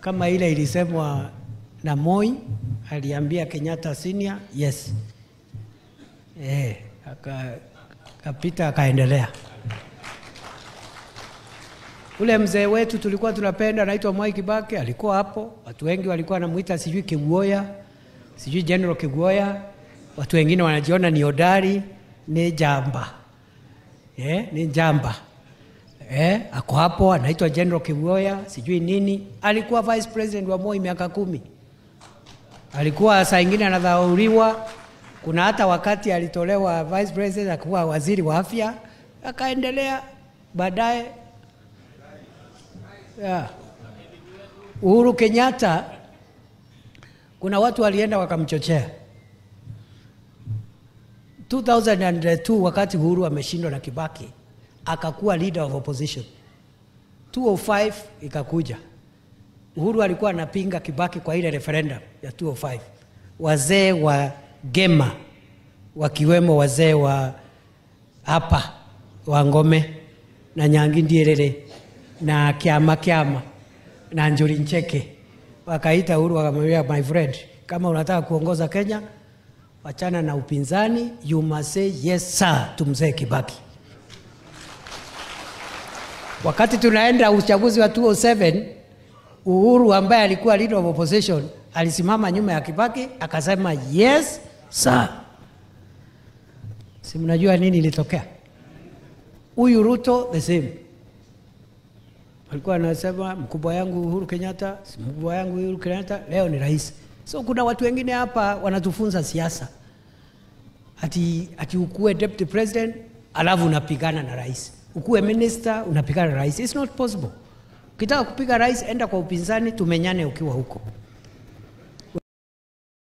kama ile ilisemwa na Moi, aliambia Kenyatta senior, yes. Akapita akaendelea. Ule mzee wetu tulikuwa tunapenda anaitwa Mwai Kibaki, alikuwa hapo. Watu wengi walikuwa wanamuita sijui Kiguoya, sijui General Kiguoya. Watu wengine wanajiona ni hodari, ni jamba. Ni jamba. Ako hapo anaitwa General Kiguoya, sijui nini. Alikuwa vice president wa Moi miaka 10. Alikuwa saa nyingine anadhauriwa. Kuna hata wakati alitolewa vice president akawa waziri wa afya, akaendelea baadaye. Uhuru Kenyatta, kuna watu walienda wakamchochea. 2002 wakati Uhuru ameshindwa na Kibaki, akakuwa leader of opposition. 205 ikakuja. Uhuru alikuwa anapinga Kibaki kwa ile referendum ya 205. Wazee wa Gema, wakiwemo wazee wa hapa wa Ngome na Nyangi Ndierere na Kiama na Njuri Ncheke, wakaita Uhuru wakamwambia, my friend, kama unataka kuongoza Kenya, wachana na upinzani, you must say yes sir to mzee Kibaki. Wakati tunaenda uchaguzi wa 2007, Uhuru ambaye alikuwa leader of opposition alisimama nyuma ya Kibaki akasema yes sir. Si mnajua nini ilitokea? Huyu Ruto the same. Alikuwa anasema mkubwa yangu Uhuru Kenyatta, si mkubwa yangu Uhuru Kenyatta, leo ni rais. So kuna watu wengine hapa wanatufunza siasa. Ati ukue deputy president alafu unapigana na rais. Ukue minister unapigana na rais. It's not possible. Ukitaka kupiga rais, enda kwa upinzani, tumenyane ukiwa huko.